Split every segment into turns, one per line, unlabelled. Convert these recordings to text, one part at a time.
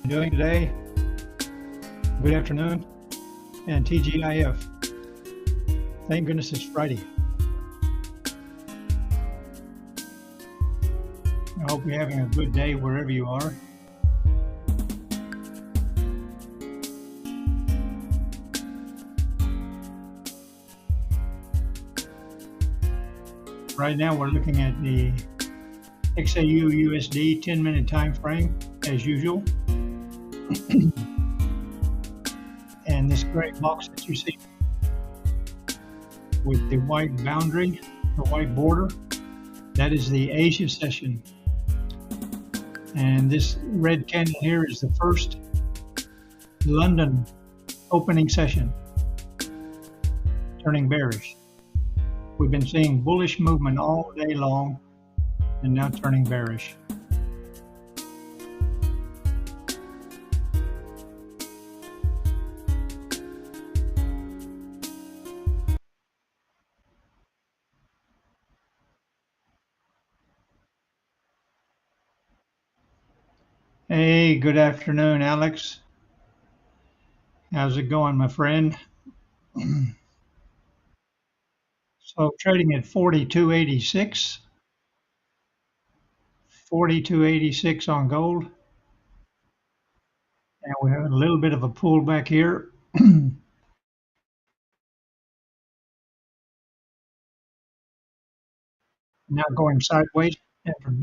doing today? Good afternoon. And TGIF. Thank goodness it's Friday. I hope you're having a good day wherever you are. Right now we're looking at the XAU USD 10-minute time frame as usual. And this gray box that you see with the white boundary, the white border, that is the Asia session. And this red candle here is the first London opening session, turning bearish. We've been seeing bullish movement all day long and now turning bearish. Hey, good afternoon, Alex. How's it going, my friend? So trading at 42.86, 42.86 on gold. And we have a little bit of a pullback here. Now going sideways after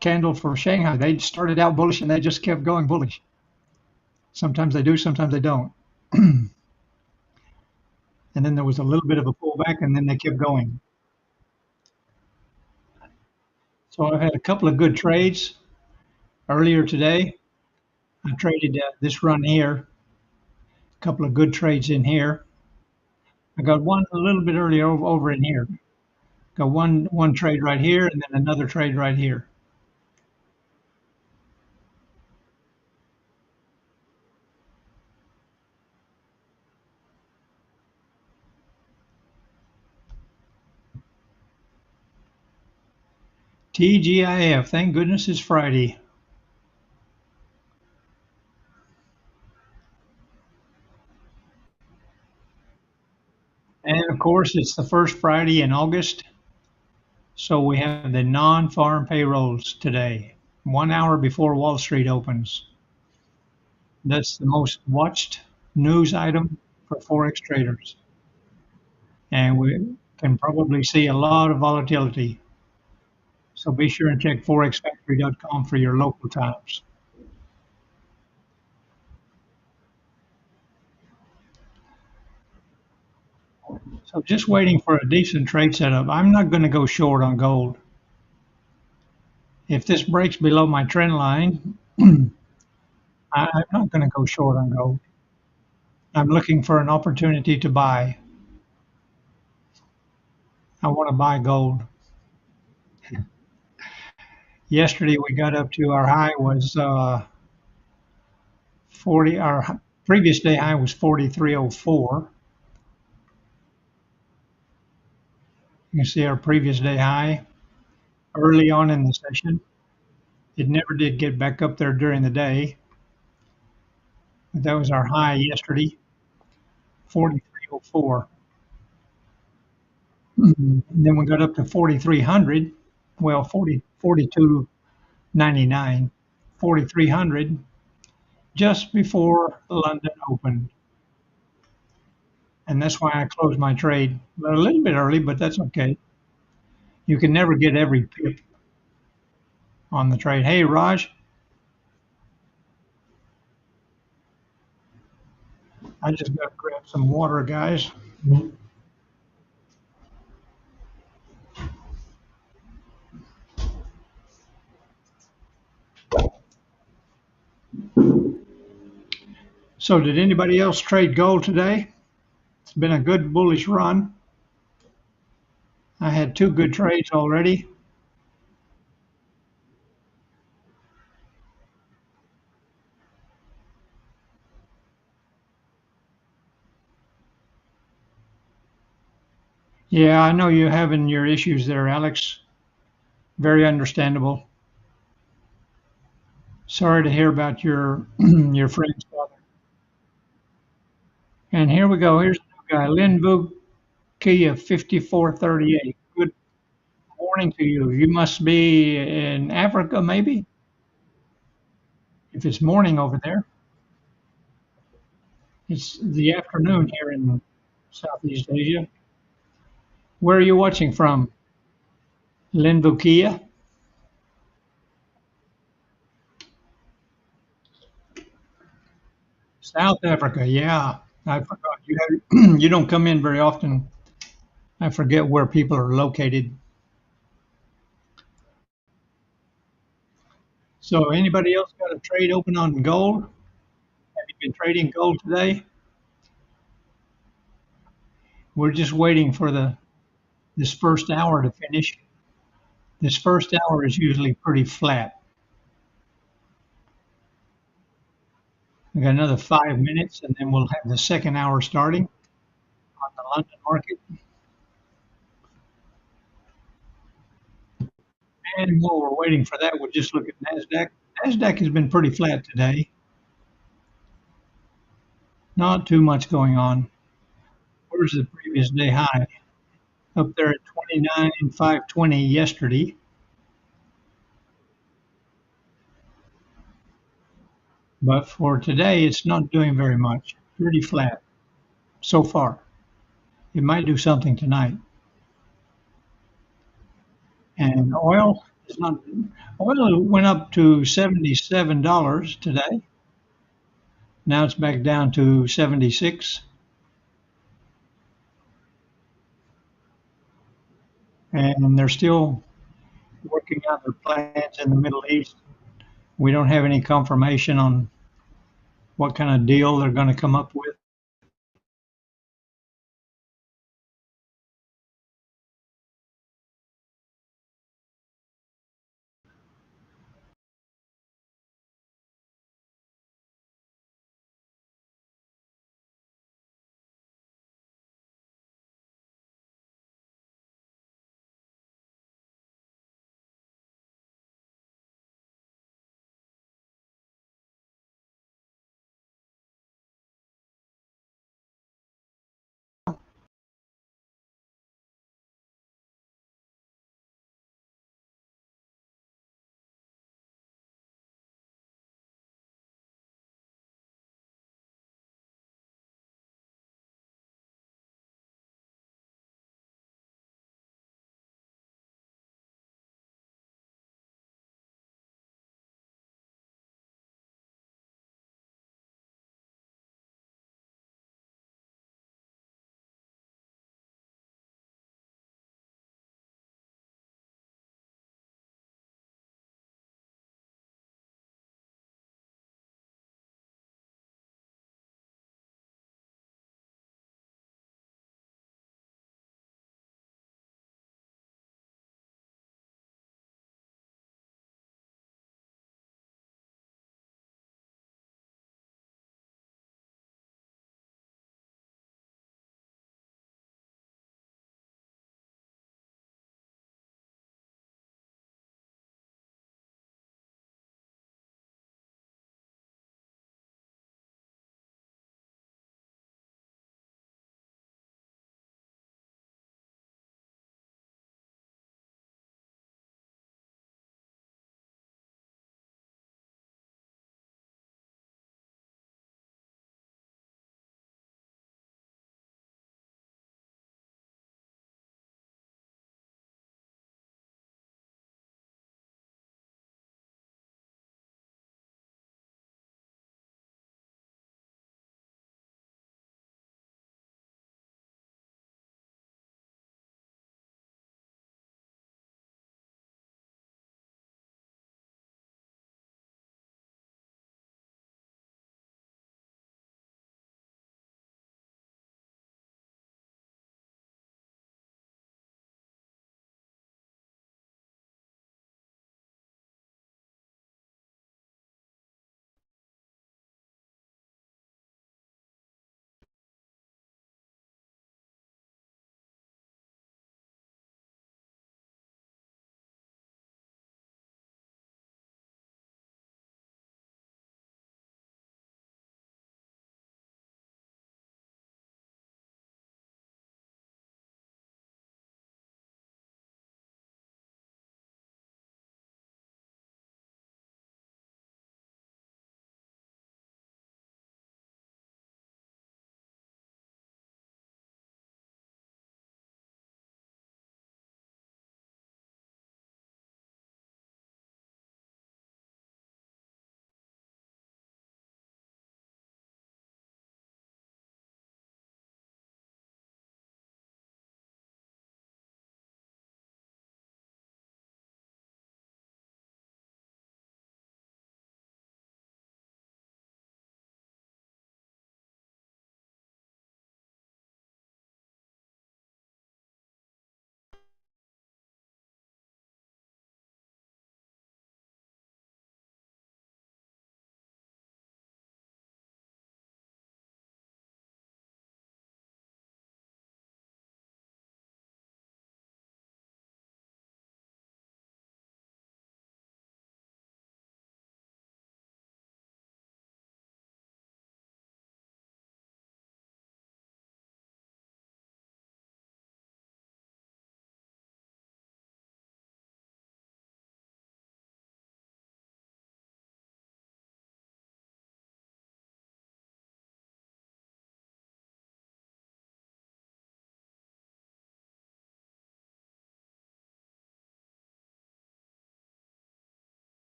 candle for Shanghai. They started out bullish and they just kept going bullish. Sometimes they do, sometimes they don't. And then there was a little bit of a pullback and then they kept going. So I've had a couple of good trades earlier today. I traded this run here, a couple of good trades in here. I got one a little bit earlier over in here. Got one trade right here and then another trade right here. TGIF, thank goodness it's Friday. And of course, it's the first Friday in August. So we have the non-farm payrolls today, 1 hour before Wall Street opens. That's the most watched news item for forex traders. And we can probably see a lot of volatility. So be sure and check forexfactory.com for your local times. So just waiting for a decent trade setup. I'm not going to go short on gold. If this breaks below my trend line, I'm not going to go short on gold. I'm looking for an opportunity to buy. I want to buy gold. Yesterday we got up to our high was 40. Our previous day high was 43.04. You can see our previous day high early on in the session. It never did get back up there during the day. But that was our high yesterday, 43.04. And then we got up to 4,300. Well, 42.99, 4,300 just before London opened. And that's why I closed my trade a little bit early, but that's okay. You can never get every pip on the trade. Hey, Raj, I just got to grab some water, guys. So did anybody else trade gold today? It's been a good bullish run. I had two good trades already. Yeah, I know you having your issues there, Alex. Very understandable. Sorry to hear about your your friend's father. And here we go. Here's the new guy, Lynn Kia 5438. Good morning to you. You must be in Africa, maybe, if it's morning over there. It's the afternoon here in Southeast Asia. Where are you watching from? Lynn Kia, South Africa. Yeah, I forgot. You don't come in very often. I forget where people are located. So anybody else got a trade open on gold? Have you been trading gold today? We're just waiting for the this first hour to finish. This first hour is usually pretty flat. We got another 5 minutes, and then we'll have the second hour starting on the London market. And while we're waiting for that, we'll just look at Nasdaq. Nasdaq has been pretty flat today. Not too much going on. Where's the previous day high? Up there at 29,520 yesterday. But for today, it's not doing very much. Pretty flat so far. It might do something tonight. And oil is not. Oil went up to $77 today. Now it's back down to 76, and they're still working out their plans in the Middle East. We don't have any confirmation on what kind of deal they're going to come up with.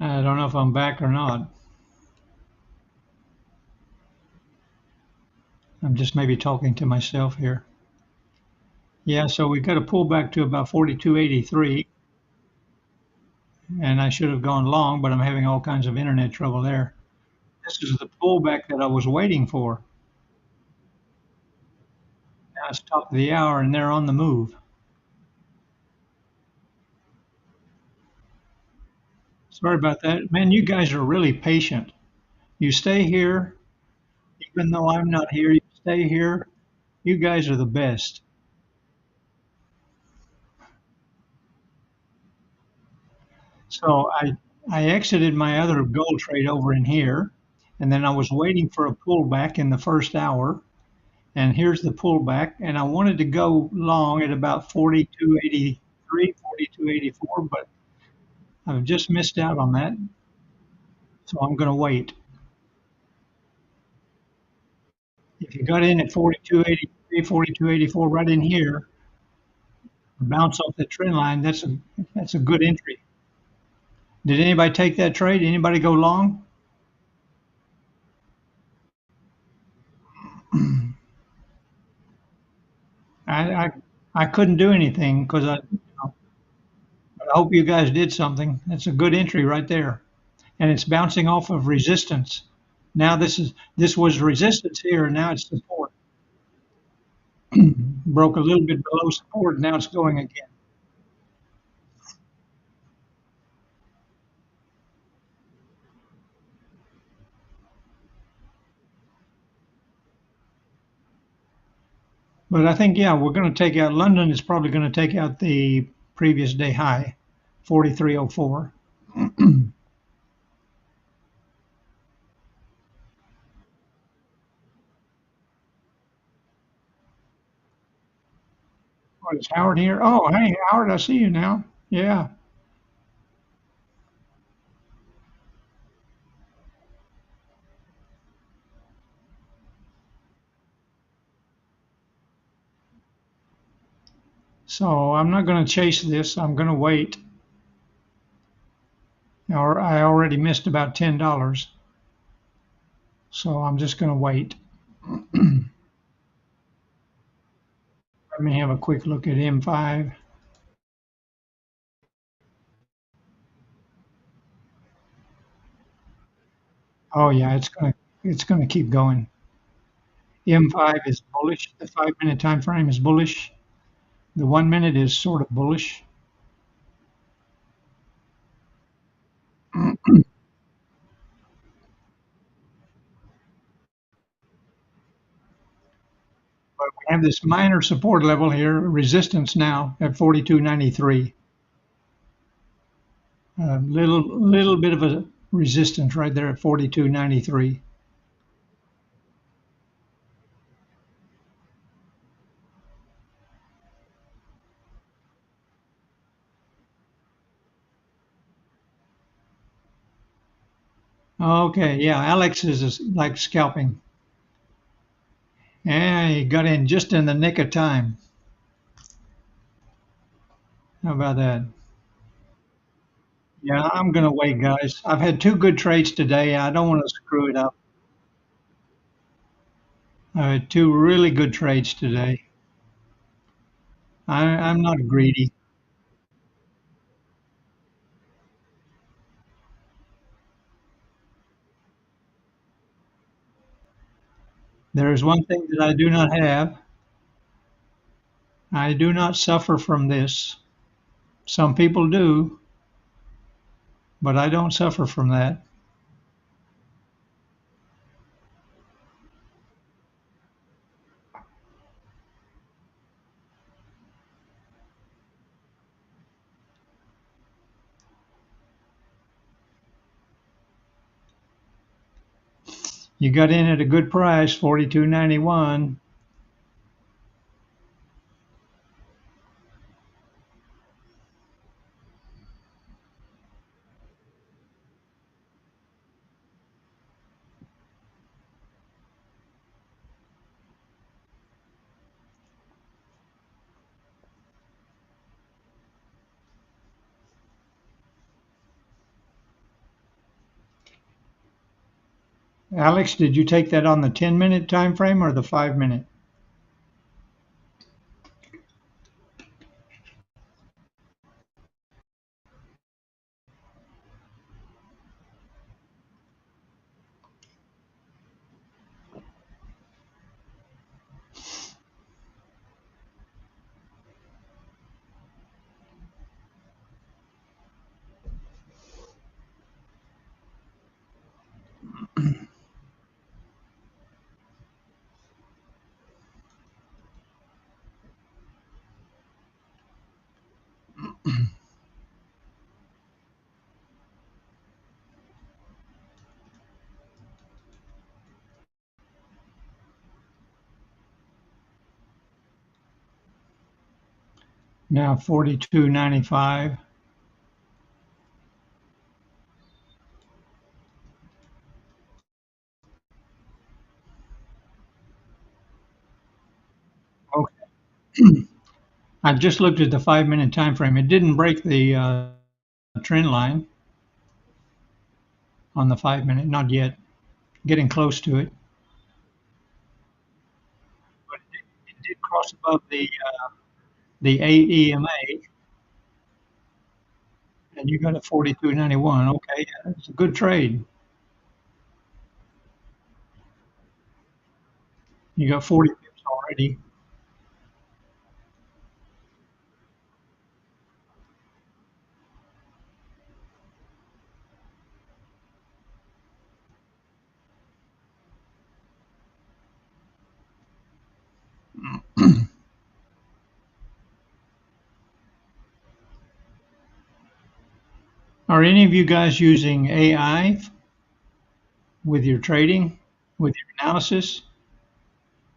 I don't know if I'm back or not. I'm just maybe talking to myself here. Yeah, so we got to pull back to about 42.83, and I should have gone long, but I'm having all kinds of internet trouble there. This is the pullback that I was waiting for. Now it's top of the hour, and they're on the move. Sorry about that. Man, you guys are really patient. You stay here, even though I'm not here, you stay here. You guys are the best. So I exited my other gold trade over in here, and then I was waiting for a pullback in the first hour, and here's the pullback, and I wanted to go long at about 42.83, 42.84, but I've just missed out on that, so I'm going to wait. If you got in at 42.83, 42.84 right in here, bounce off the trend line, that's a good entry. Did anybody take that trade? Anybody go long? I I, I couldn't do anything because I hope you guys did something. That's a good entry right there, and it's bouncing off of resistance. Now this was resistance here, and now it's support. Broke a little bit below support, and now it's going again. But I think yeah, we're going to take out London is probably going to take out the previous day high, 43.04. What is Howard here? Oh, hey Howard, I see you now. Yeah. So I'm not going to chase this. I'm going to wait. Or I already missed about $10, so I'm just going to wait. Let me have a quick look at M5. Oh yeah, it's gonna keep going. M5 is bullish. The 5 minute time frame is bullish. The 1 minute is sort of bullish. But we have this minor support level here, resistance now at 42.93. A little bit of a resistance right there at 42.93. Okay, yeah, Alex is like scalping. Yeah, he got in just in the nick of time. How about that? Yeah, I'm gonna wait, guys. I've had two good trades today. I don't want to screw it up. I had two really good trades today. I'm not greedy. There is one thing that I do not have. I do not suffer from this. Some people do, but I don't suffer from that. You got in at a good price, 42.91. Alex, did you take that on the 10-minute time frame or the 5 minute? Now 42.95. Okay. I just looked at the 5 minute time frame. It didn't break the trend line on the 5 minute, not yet. Getting close to it. But it did cross above the 8 EMA, and you got a 42.91. Okay, yeah, it's a good trade. You got 40 pips already. Are any of you guys using AI with your trading, with your analysis,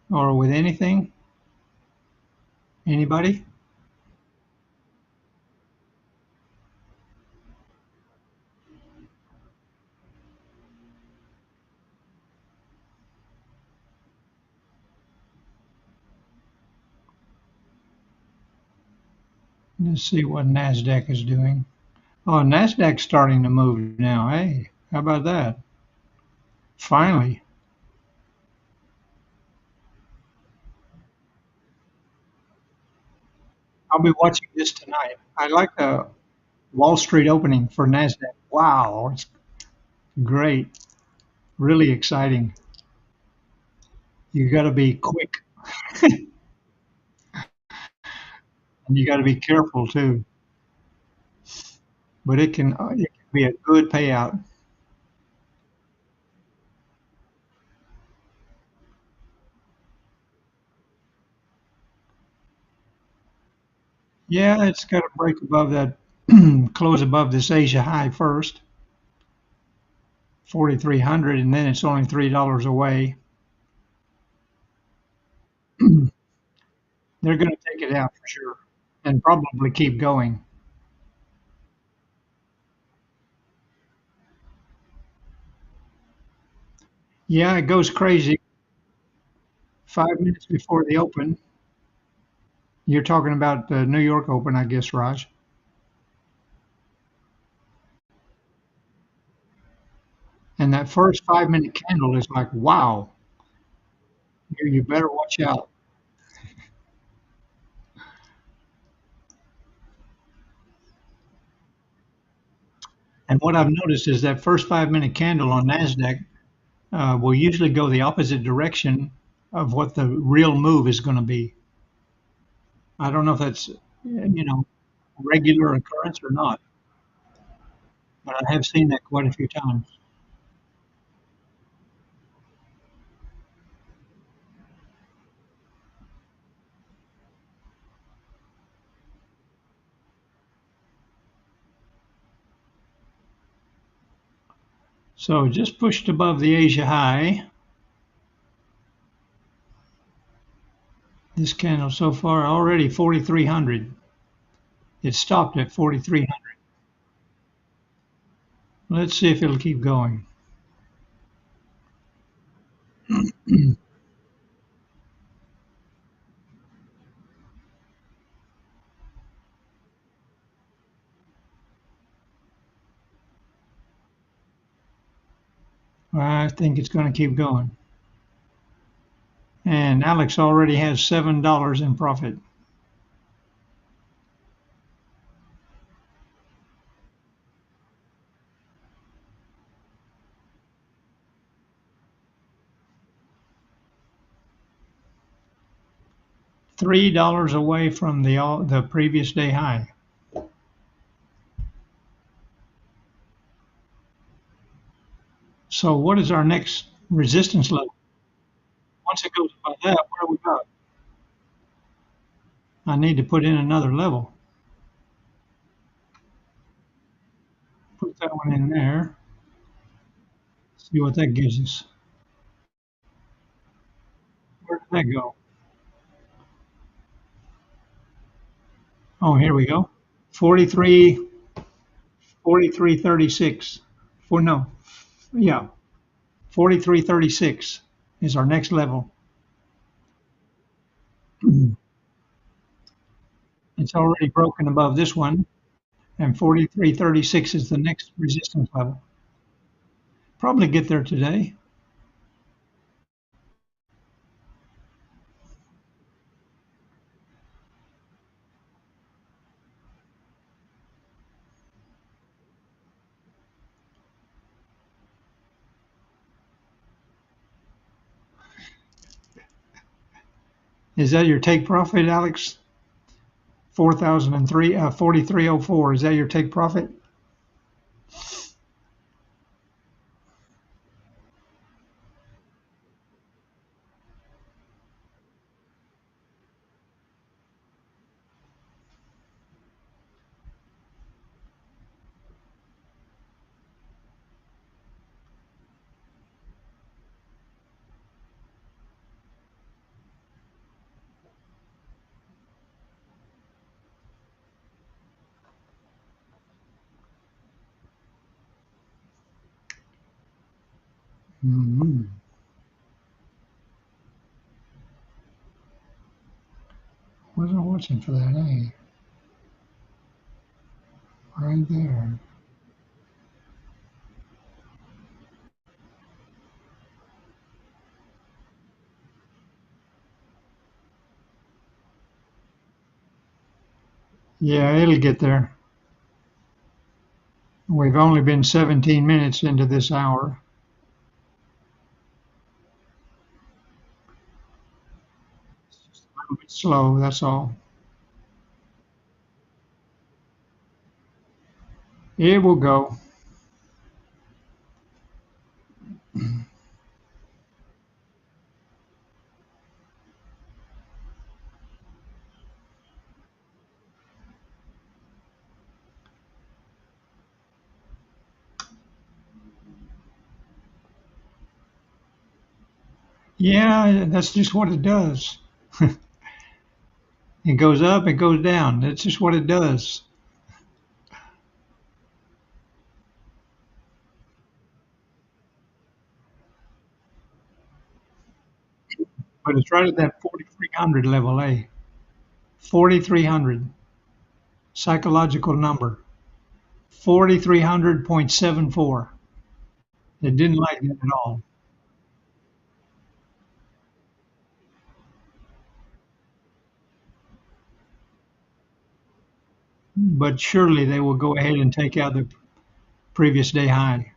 or with anything? Anybody? Let's see what Nasdaq is doing. Oh, Nasdaq's starting to move now. Hey, how about that? Finally. I'll be watching this tonight. I like the Wall Street opening for Nasdaq. Wow, it's great. Really exciting. You got to be quick and you got to be careful too. But it can be a good payout. Yeah, it's got to break above that, close above this Asia high first, 4,300, and then it's only $3 away. They're going to take it out for sure and probably keep going. Yeah, it goes crazy 5 minutes before the open. You're talking about the New York Open, I guess, Raj. And that first 5 minute candle is like, wow, you better watch out. And what I've noticed is that first 5 minute candle on NASDAQ will usually go the opposite direction of what the real move is going to be. I don't know if that's, regular occurrence or not, but I have seen that quite a few times. So just pushed above the Asia high. This candle so far already 4,300. It stopped at 4,300. Let's see if it'll keep going. I think it's going to keep going. And Alex already has $7 in profit. $3 away from the previous day high. So what is our next resistance level? Once it goes above that, where do we go? I need to put in another level. Put that one in there. See what that gives us. Where did that go? Oh, here we go. 43, 43.36. For no, yeah, 43.36 is our next level. It's already broken above this one, and 43.36 is the next resistance level. Probably get there today. Is that your take profit, Alex? 4,003, 4304. Is that your take profit? Mm-hmm. Wasn't watching for that, eh? Right there. Yeah, it'll get there. We've only been 17 minutes into this hour. A little bit slow, that's all. It will go. Yeah, that's just what it does. It goes up, it goes down. That's just what it does. But it's right at that 4,300 level, eh? 4,300 psychological number. 4,300.74. It didn't like that at all. But surely they will go ahead and take out the previous day high.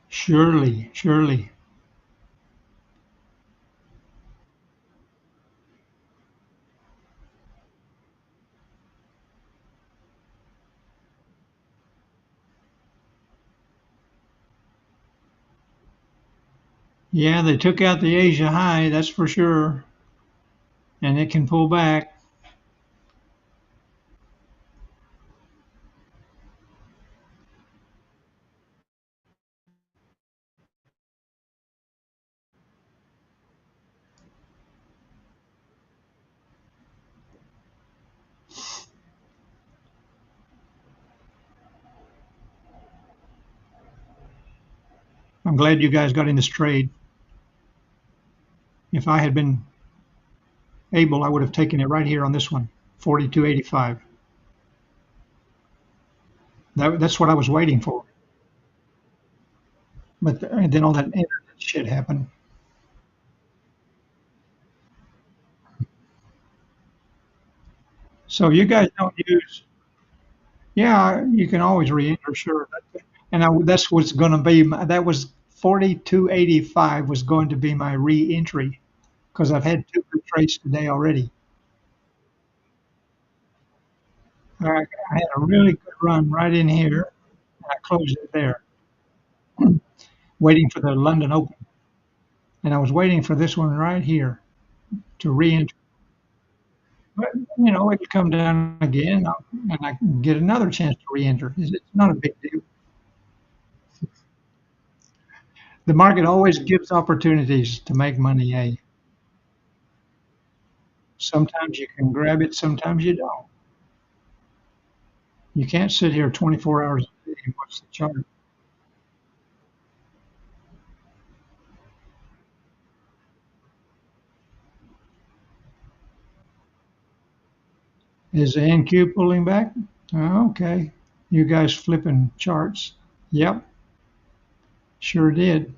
Surely, surely. Yeah, they took out the Asia high, that's for sure. And it can pull back. I'm glad you guys got in this trade. If I had been able, I would have taken it right here on this one, 42.85. That's what I was waiting for. But and then all that internet shit happened. So you guys don't use, yeah, you can always re-enter, sure. And that's what's going to be, that was 42.85 was going to be my re-entry because I've had two good trades today already. I had a really good run right in here. And I closed it there, waiting for the London Open. And I was waiting for this one right here to re-enter. But, it'll come down again and I can get another chance to re-enter. It's not a big deal. The market always gives opportunities to make money, eh? Sometimes you can grab it, sometimes you don't. You can't sit here 24 hours a day and watch the chart. Is the NQ pulling back? Oh, okay. You guys flipping charts. Yep, sure did.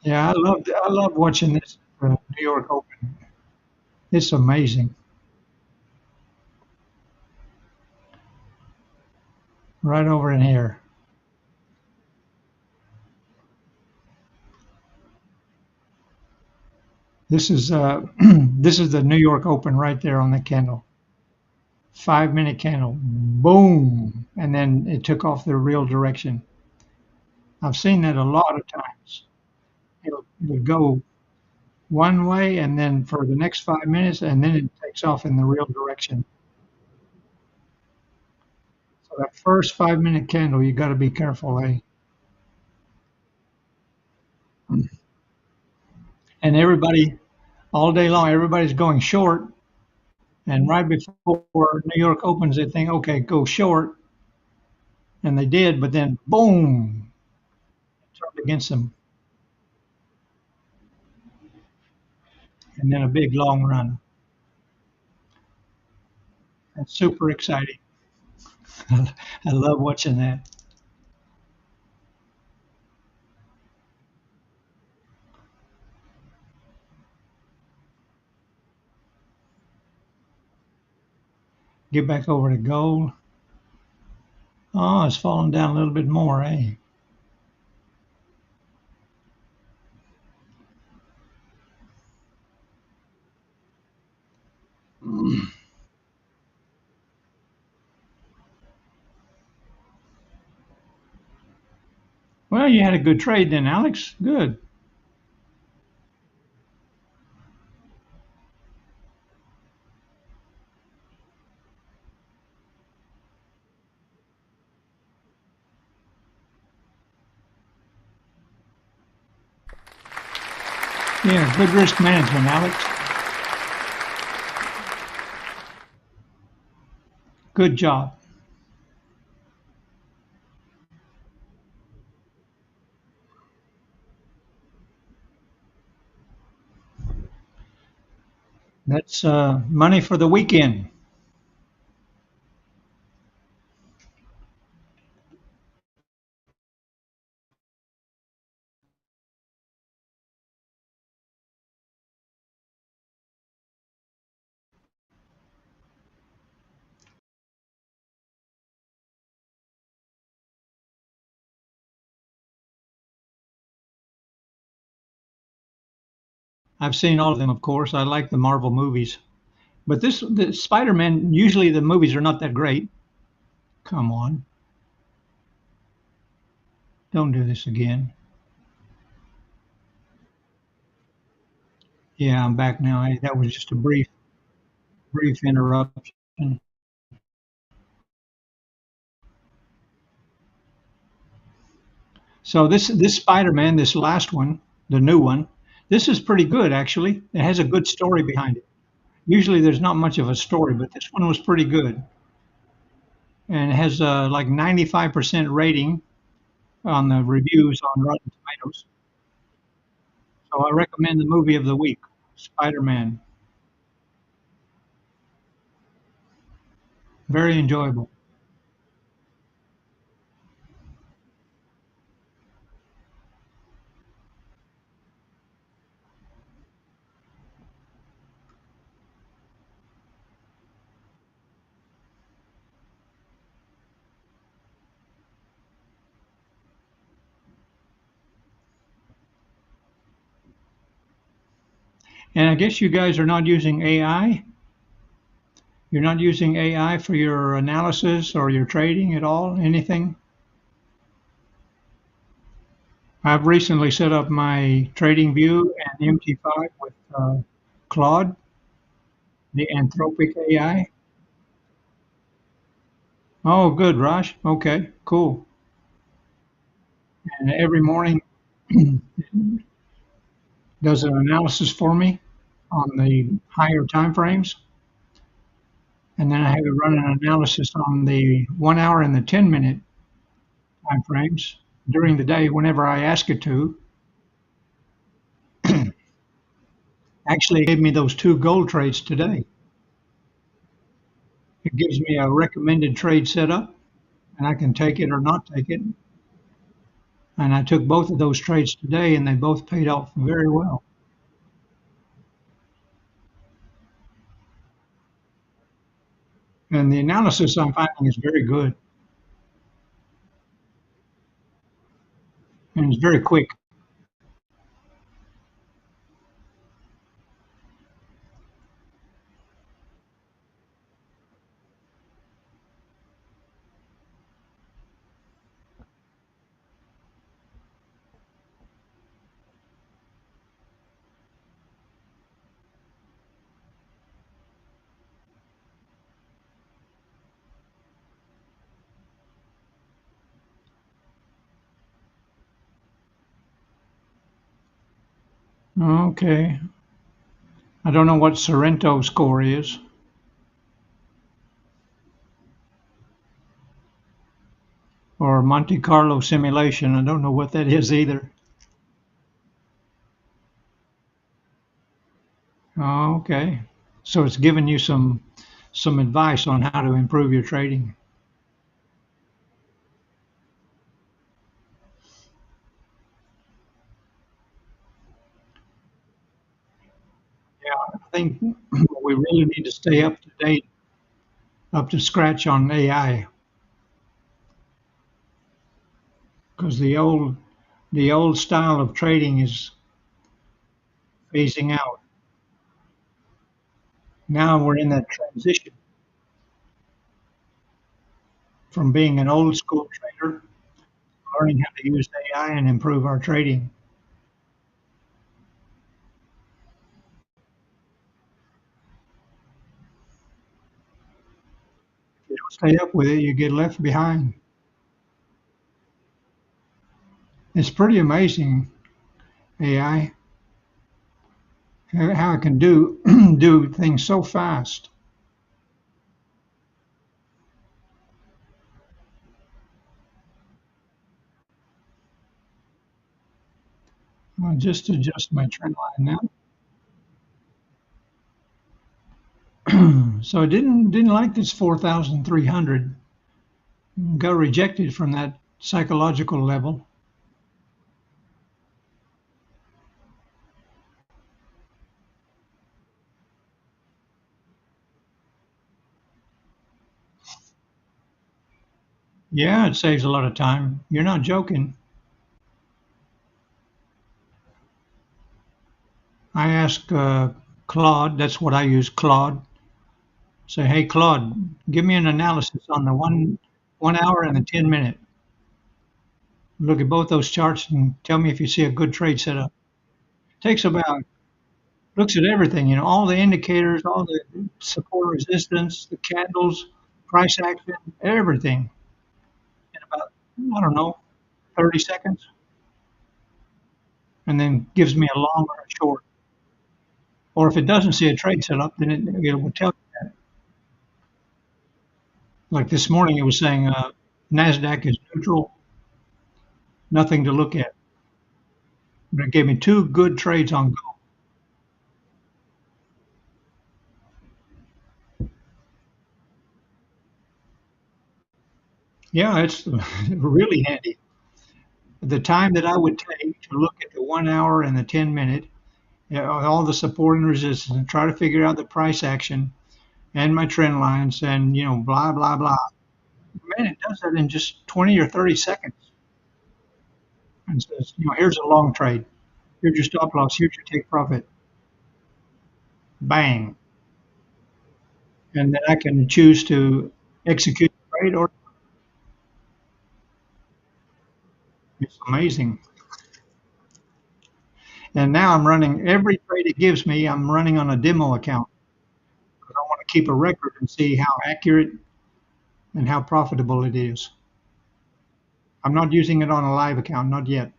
Yeah, I love watching this New York Open. It's amazing. Right over in here. This is this is the New York Open right there on the candle. 5 minute candle. Boom. And then it took off the real direction. I've seen that a lot of times. It'll go one way and then for the next 5 minutes and then it takes off in the real direction. So that first 5 minute candle, you got to be careful, eh? And everybody, all day long, everybody's going short. And right before New York opens, they think, okay, go short. And they did, but then boom, turned against them. And then a big long run. That's super exciting. I love watching that. Get back over to gold. Oh, it's falling down a little bit more, eh? Well, you had a good trade then, Alex. Good. Yeah, good risk management, Alex. Good job. That's money for the weekend. I've seen all of them, of course. I like the Marvel movies. But the Spider-Man, usually the movies are not that great. Come on. Don't do this again. Yeah, I'm back now. That was just a brief interruption. So this Spider-Man, this last one, the new one, this is pretty good actually. It has a good story behind it. Usually there's not much of a story, but this one was pretty good, and it has like 95% rating on the reviews on Rotten Tomatoes. So I recommend the movie of the week, Spider-Man. Very enjoyable. And I guess you guys are not using AI. You're not using AI for your analysis or your trading at all. Anything? I've recently set up my Tradingview and MT5 with Claude, the Anthropic AI. Oh, good, Raj. Okay, cool. And every morning does an analysis for me on the higher time frames, and then I have it run an analysis on the 1 hour and the 10-minute time frames during the day whenever I ask it to. Actually, it gave me those two gold trades today. It gives me a recommended trade setup, and I can take it or not take it. And I took both of those trades today, and they both paid off very well. And the analysis I'm finding is very good, and it's very quick. Okay. I don't know what Sorrento score is, or Monte Carlo simulation. I don't know what that is either. Okay. So it's giving you some advice on how to improve your trading. Yeah, I think we really need to stay up to date up to scratch on AI because the old style of trading is phasing out. Now we're in that transition from being an old school trader, learning how to use AI and improve our trading. If you don't stay up with it, you get left behind. It's pretty amazing AI how it can do do things so fast. I'll just adjust my trend line now. So I didn't like this 4,300. Got rejected from that psychological level. Yeah, it saves a lot of time. You're not joking. I ask Claude, that's what I use, Claude. Say, hey Claude, give me an analysis on the 1 hour and the 10 minute. Look at both those charts and tell me if you see a good trade setup. Takes about looks at everything, all the indicators, all the support resistance, the candles, price action, everything in about I don't know 30 seconds, and then gives me a long or a short. Or if it doesn't see a trade setup, then it will tell you that. Like this morning, it was saying Nasdaq is neutral, nothing to look at. But it gave me two good trades on gold. Yeah, it's really handy. The time that I would take to look at the 1 hour and the 10 minute, all the support and resistance, and try to figure out the price action and my trend lines, and blah blah blah. Man, it does that in just 20 or 30 seconds, and says, here's a long trade, here's your stop loss, here's your take profit, bang, and then I can choose to execute the trade or it's amazing. And now I'm running every trade it gives me. I'm running on a demo account because I want to keep a record and see how accurate and how profitable it is. I'm not using it on a live account, not yet.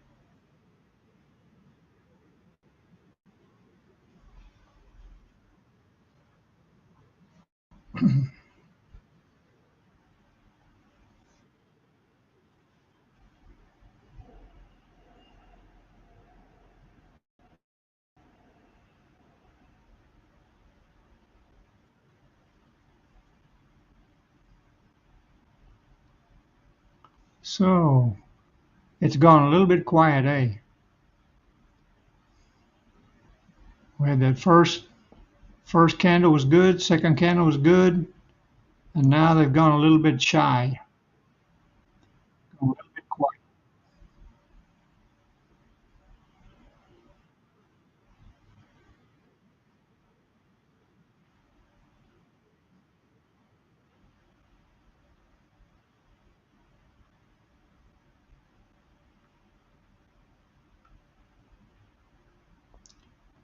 So it's gone a little bit quiet, eh? We had that first candle was good, second candle was good, and now they've gone a little bit shy, a little bit quiet.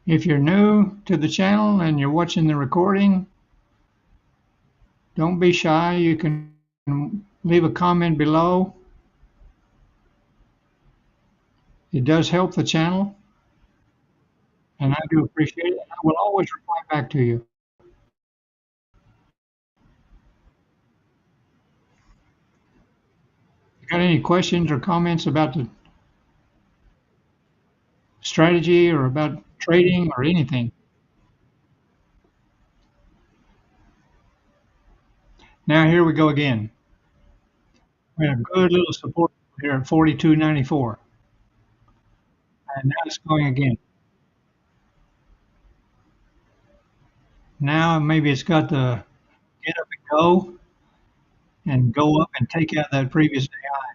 If you're new to the channel and you're watching the recording, don't be shy. You can leave a comment below. It does help the channel, and I do appreciate it. I will always reply back to you. If you got any questions or comments about the strategy or about trading or anything. Now here we go again. We had a good little support here at 42.94, and now it's going again. Now maybe it's got the get up and go. and go up and take out that previous day high.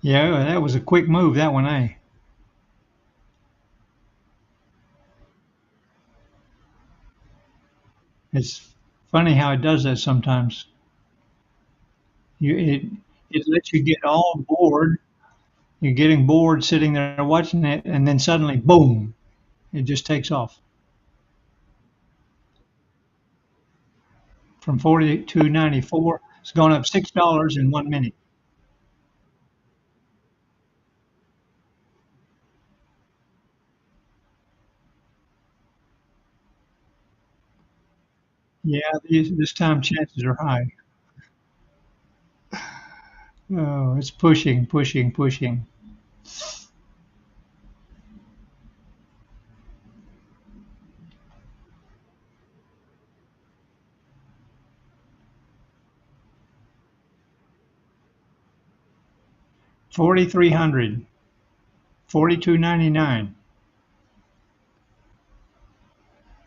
Yeah, that was a quick move, that one, eh? It's funny how it does that sometimes. It it lets you get all bored. You're getting bored sitting there watching it, and then suddenly, boom, it just takes off from 42.94. It's gone up $6 in 1 minute. Yeah, this time chances are high. Oh, it's pushing, pushing, pushing. 4,300, 42.99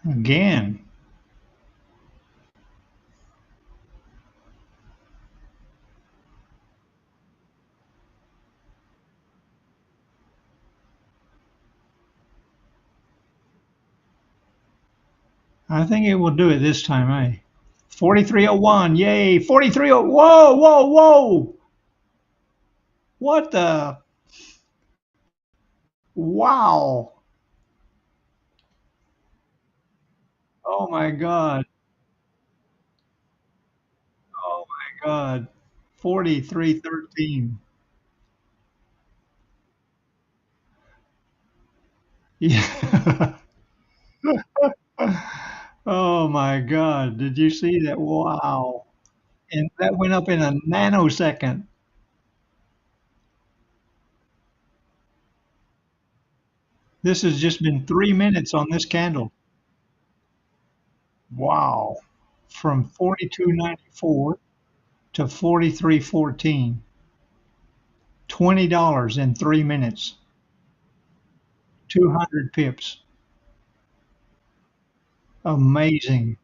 again. I think it will do it this time, eh? 43.01, yay! 43. Whoa, whoa, whoa! What the? Wow! Oh my God! Oh my God! 43.13. Yeah. Oh my God! Did you see that? Wow! And that went up in a nanosecond. This has just been 3 minutes on this candle. Wow! From 42.94 to 43.14. $20 in 3 minutes. 200 pips. Amazing.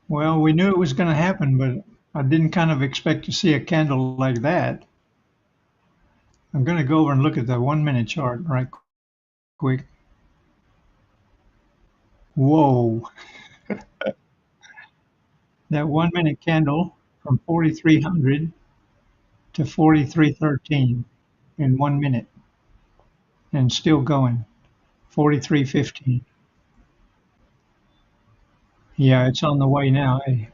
Well, we knew it was going to happen, but I didn't kind of expect to see a candle like that. I'm going to go over and look at the 1 minute chart right quick. Whoa. That 1 minute candle from 4,300 to 43.13 in 1 minute and still going. 43.15. Yeah, it's on the way now. Hey,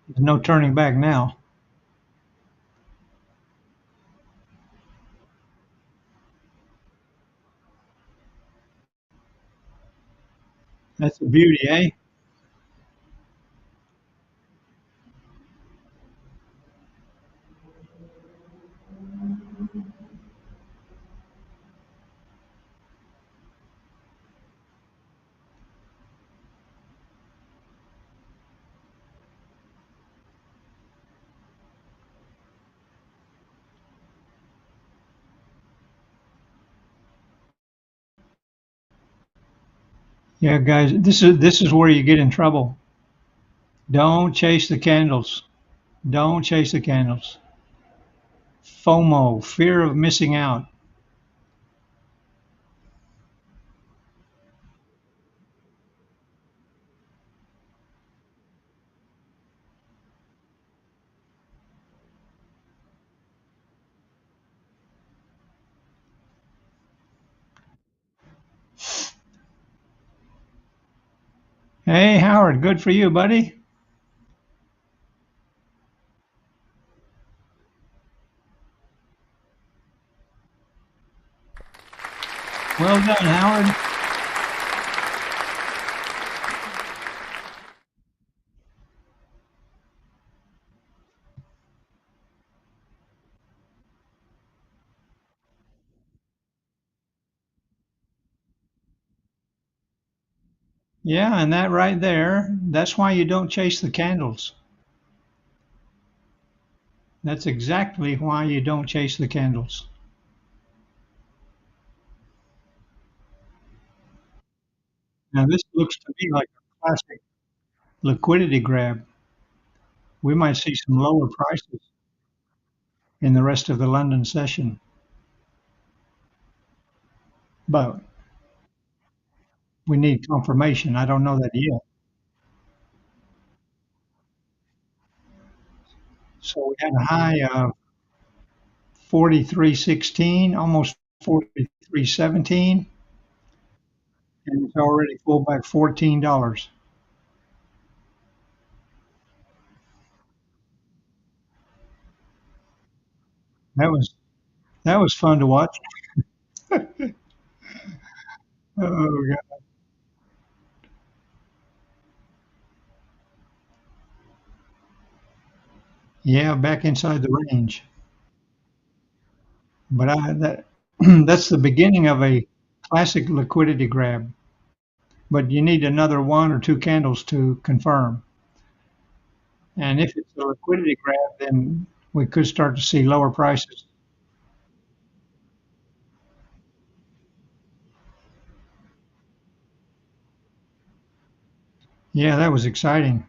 there's no turning back now. That's the beauty, eh? Yeah, guys, this is where you get in trouble. Don't chase the candles. Don't chase the candles. FOMO, fear of missing out. Hey, Howard, good for you, buddy. Well done, Howard. Yeah, and that right there, that's why you don't chase the candles. That's exactly why you don't chase the candles. Now, this looks to me like a classic liquidity grab. We might see some lower prices in the rest of the London session, but we need confirmation. I don't know that yet. So we had a high of 43.16, almost 43.17, and it's already pulled back $14. That was that was fun to watch. Oh, God. Yeah, back inside the range. But that's the beginning of a classic liquidity grab. But you need another one or two candles to confirm. And if it's a liquidity grab, then we could start to see lower prices. Yeah, that was exciting.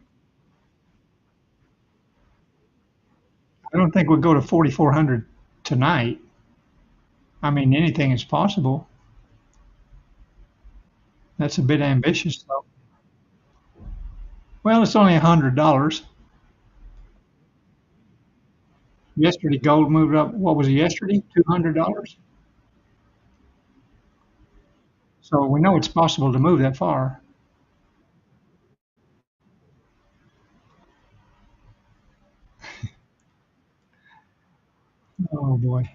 I don't think we'll go to 4,400 tonight. I mean, anything is possible. That's a bit ambitious, though. Well, it's only $100. Yesterday, gold moved up. What was it yesterday? $200. So we know it's possible to move that far. Oh boy,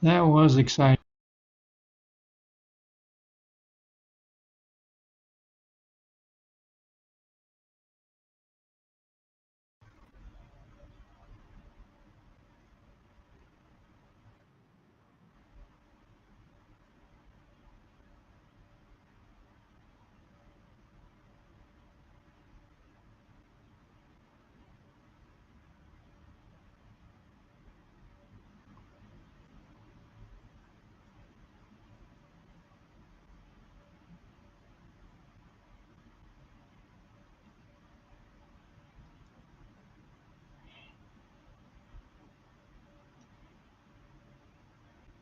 that was exciting.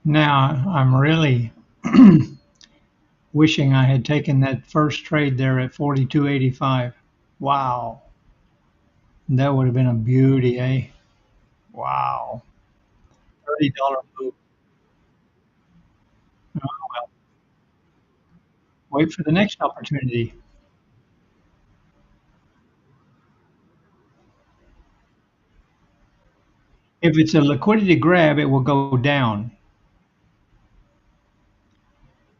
Now I'm really wishing I had taken that first trade there at 42.85. Wow, that would have been a beauty, eh? Wow, $30 move. Oh, well, wait for the next opportunity. If it's a liquidity grab, it will go down.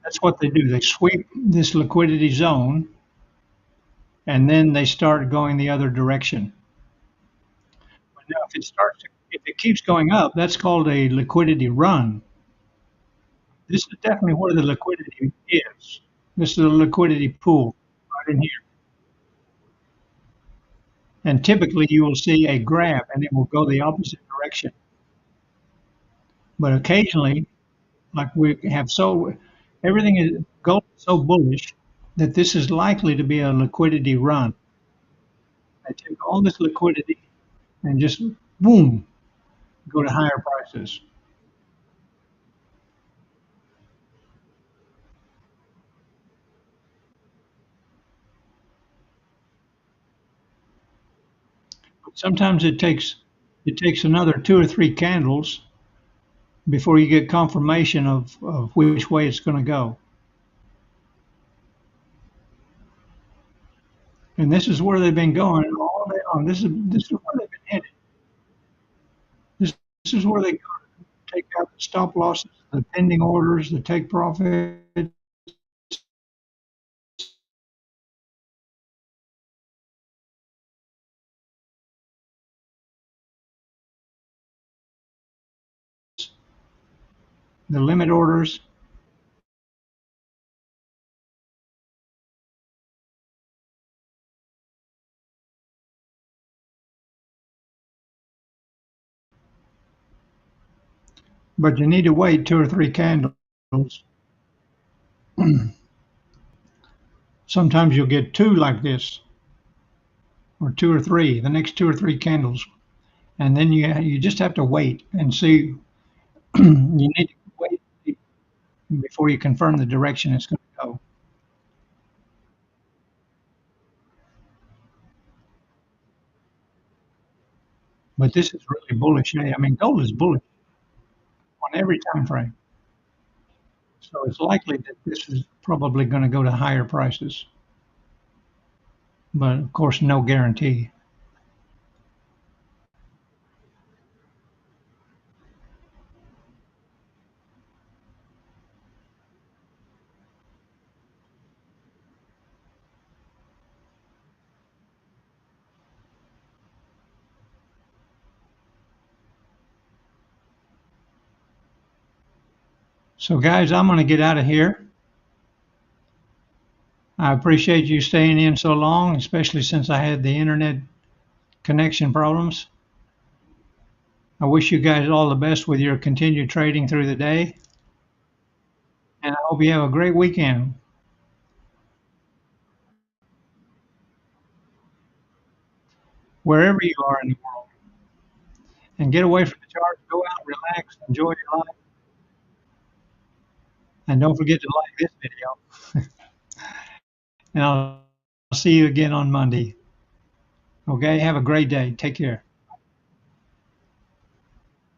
That's what they do. They sweep this liquidity zone and then they start going the other direction. But now, if it keeps going up, that's called a liquidity run. This is definitely where the liquidity is. This is a liquidity pool right in here. And typically you will see a grab and it will go the opposite direction. But occasionally, like we have everything is gold is so bullish that this is likely to be a liquidity run. They take all this liquidity and just boom, go to higher prices. But sometimes it takes another two or three candles before you get confirmation of which way it's going to go. And this is where they've been going all day long. This is where they've been headed. This is where they go to take out the stop losses, the pending orders, the take profits, the limit orders. But you need to wait 2 or 3 candles. Sometimes you'll get two like this, or two or three, the next 2 or 3 candles, and then you just have to wait and see. You need to wait before you confirm the direction it's going to go. But this is really bullish. I mean, gold is bullish on every time frame, so it's likely that this is probably going to go to higher prices. But of course, no guarantee. So, guys, I'm going to get out of here. I appreciate you staying in so long, especially since I had the internet connection problems. I wish you guys all the best with your continued trading through the day, and I hope you have a great weekend wherever you are in the world. And get away from the charts, go out, relax, enjoy your life, and don't forget to like this video. And I'll see you again on Monday. Okay, have a great day. Take care.